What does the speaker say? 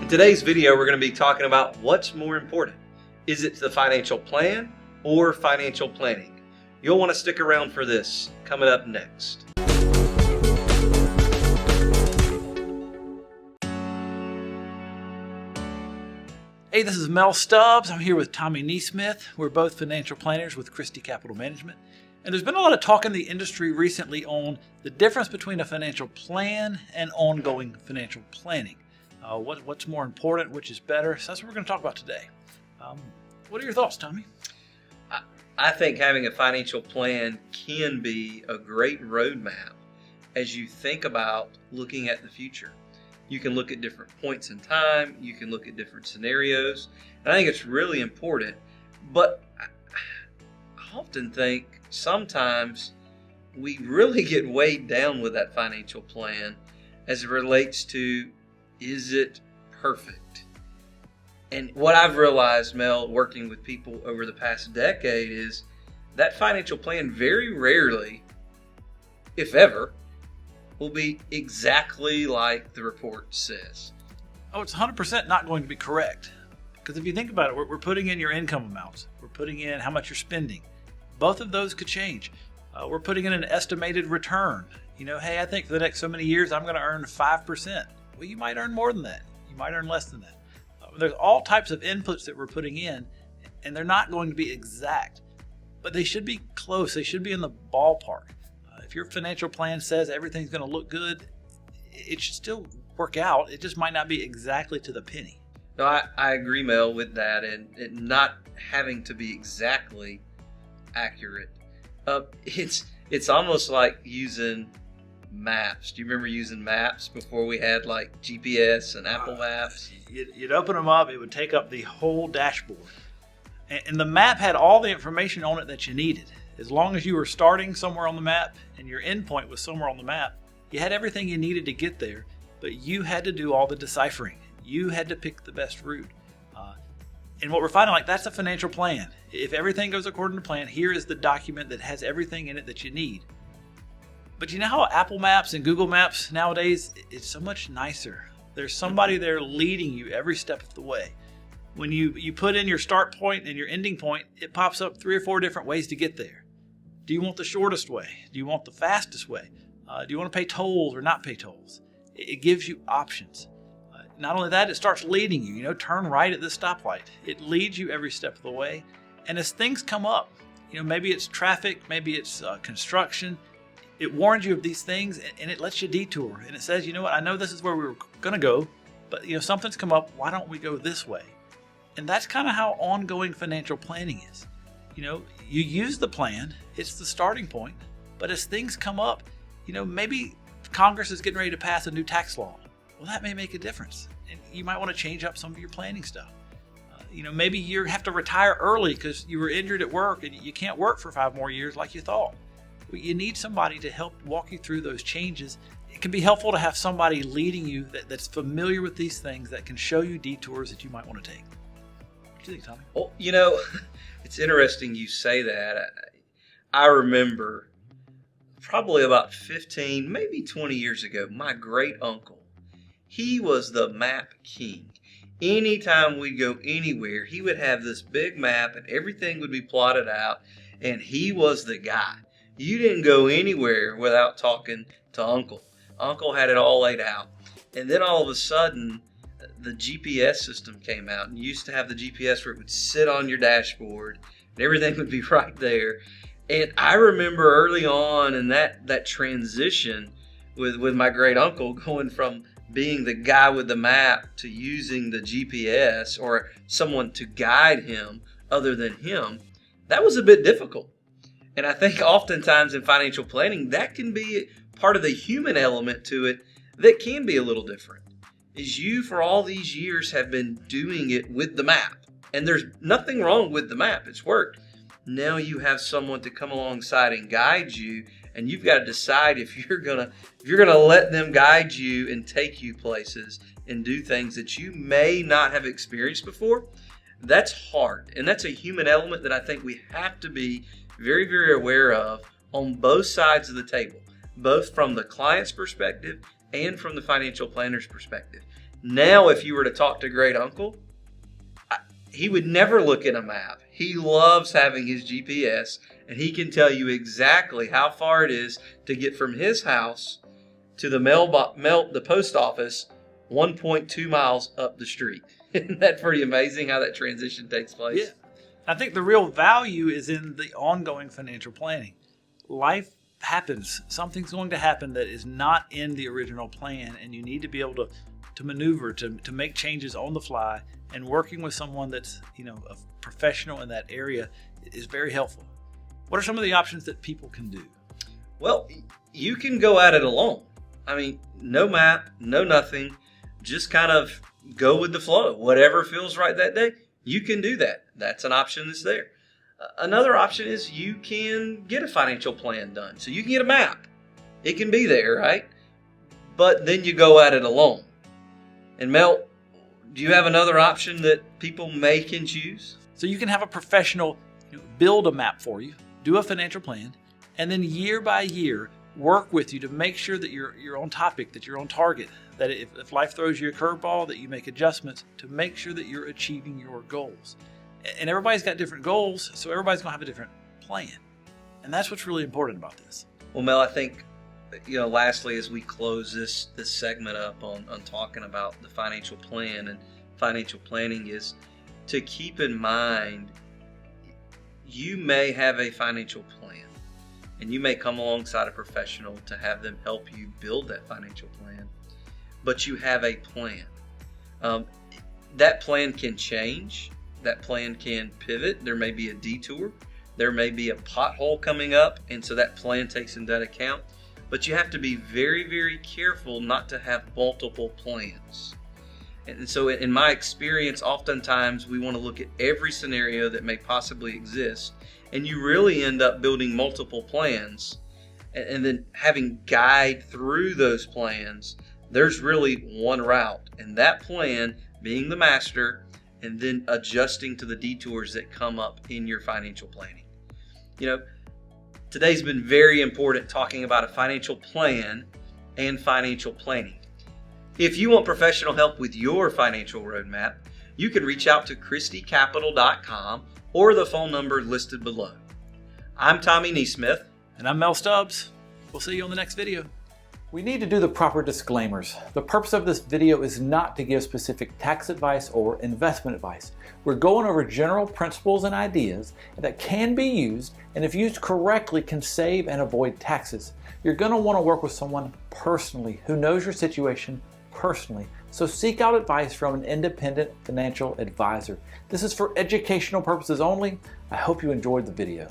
In today's video, we're going to be talking about what's more important. Is it the financial plan or financial planning? You'll want to stick around for this coming up next. Hey, this is Mel Stubbs. I'm here with Tommy Neesmith. We're both financial planners with Christy Capital Management. And there's been a lot of talk in the industry recently on the difference between a financial plan and ongoing financial planning. What's more important, which is better? So that's what we're going to talk about today. What are your thoughts, Tommy? I think having a financial plan can be a great roadmap as you think about looking at the future. You can look at different points in time. You can look at different scenarios. And I think it's really important. But I often think sometimes we really get weighed down with that financial plan as it relates to, is it perfect? And what I've realized, Mel, working with people over the past decade is that financial plan very rarely, if ever, will be exactly like the report says. Oh, it's 100% not going to be correct. Because if you think about it, we're putting in your income amounts. We're putting in how much you're spending. Both of those could change. We're putting in an estimated return. Hey, I think for the next so many years, I'm going to earn 5%. Well, you might earn more than that. You might earn less than that. There's all types of inputs that we're putting in, and they're not going to be exact. But they should be close. They should be in the ballpark. If your financial plan says everything's going to look good, it should still work out. It just might not be exactly to the penny. No, I agree, Mel, with that, and not having to be exactly accurate. It's almost like using maps. Do you remember using maps before we had like GPS and Apple Maps? You'd open them up, it would take up the whole dashboard. And the map had all the information on it that you needed. As long as you were starting somewhere on the map and your end point was somewhere on the map, you had everything you needed to get there, but you had to do all the deciphering. You had to pick the best route. And what we're finding, that's a financial plan. If everything goes according to plan, here is the document that has everything in it that you need. But you know how Apple Maps and Google Maps nowadays, it's so much nicer. There's somebody there leading you every step of the way. When you put in your start point and your ending point, it pops up 3 or 4 different ways to get there. Do you want the shortest way? Do you want the fastest way? Do you want to pay tolls or not pay tolls? It gives you options. Not only that, it starts leading you. Turn right at this stoplight. It leads you every step of the way. And as things come up, maybe it's traffic, maybe it's construction, it warns you of these things and it lets you detour. And it says, I know this is where we were going to go, but something's come up. Why don't we go this way? And that's kind of how ongoing financial planning is. You use the plan, it's the starting point, but as things come up, maybe Congress is getting ready to pass a new tax law. Well, that may make a difference. And you might want to change up some of your planning stuff. Maybe you have to retire early because you were injured at work and you can't work for 5 more years like you thought. Well, you need somebody to help walk you through those changes. It can be helpful to have somebody leading you that's familiar with these things, that can show you detours that you might want to take. What do you think, Tommy? Well, it's interesting you say that. I remember probably about 15, maybe 20 years ago, my great uncle, he was the map king. Anytime we'd go anywhere, he would have this big map and everything would be plotted out, and he was the guy. You didn't go anywhere without talking to Uncle. Uncle had it all laid out. And then all of a sudden, the GPS system came out, and you used to have the GPS where it would sit on your dashboard and everything would be right there. And I remember early on in that transition with my great uncle, going from being the guy with the map to using the GPS or someone to guide him other than him, that was a bit difficult. And I think oftentimes in financial planning, that can be part of the human element to it that can be a little different. Is you, for all these years, have been doing it with the map. And there's nothing wrong with the map. It's worked. Now you have someone to come alongside and guide you, and you've got to decide if you're gonna let them guide you and take you places and do things that you may not have experienced before. That's hard, and that's a human element that I think we have to be very, very aware of on both sides of the table, both from the client's perspective and from the financial planner's perspective. Now, if you were to talk to great uncle, he would never look at a map. He loves having his GPS, and he can tell you exactly how far it is to get from his house to the post office 1.2 miles up the street. Isn't that pretty amazing how that transition takes place? Yeah. I think the real value is in the ongoing financial planning. Life happens. Something's going to happen that is not in the original plan, and you need to be able to maneuver, to make changes on the fly, and working with someone that's, a professional in that area is very helpful. What are some of the options that people can do? Well, you can go at it alone. I mean, no map, no nothing, just kind of go with the flow. Whatever feels right that day, you can do that. That's an option that's there. Another option is you can get a financial plan done. So you can get a map. It can be there, right? But then you go at it alone. And Mel, do you have another option that people can choose? So you can have a professional build a map for you, do a financial plan, and then year by year work with you to make sure that you're on topic, that you're on target, that if life throws you a curveball, that you make adjustments to make sure that you're achieving your goals. And everybody's got different goals, so everybody's going to have a different plan. And that's what's really important about this. Well, Mel, I think, lastly, as we close this segment up on talking about the financial plan and financial planning, is to keep in mind you may have a financial plan and you may come alongside a professional to have them help you build that financial plan, but you have a plan. That plan can change. That plan can pivot. There may be a detour. There may be a pothole coming up, and so that plan takes into that account. But you have to be very, very careful not to have multiple plans. And so in my experience, oftentimes we want to look at every scenario that may possibly exist, and you really end up building multiple plans and then having guide through those plans. There's really one route, and that plan being the master, and then adjusting to the detours that come up in your financial planning. Today's been very important talking about a financial plan and financial planning. If you want professional help with your financial roadmap, you can reach out to ChristyCapital.com or the phone number listed below. I'm Tommy Neesmith. And I'm Mel Stubbs. We'll see you on the next video. We need to do the proper disclaimers. The purpose of this video is not to give specific tax advice or investment advice. We're going over general principles and ideas that can be used, and if used correctly can save and avoid taxes. You're going to want to work with someone personally who knows your situation personally. So seek out advice from an independent financial advisor. This is for educational purposes only. I hope you enjoyed the video.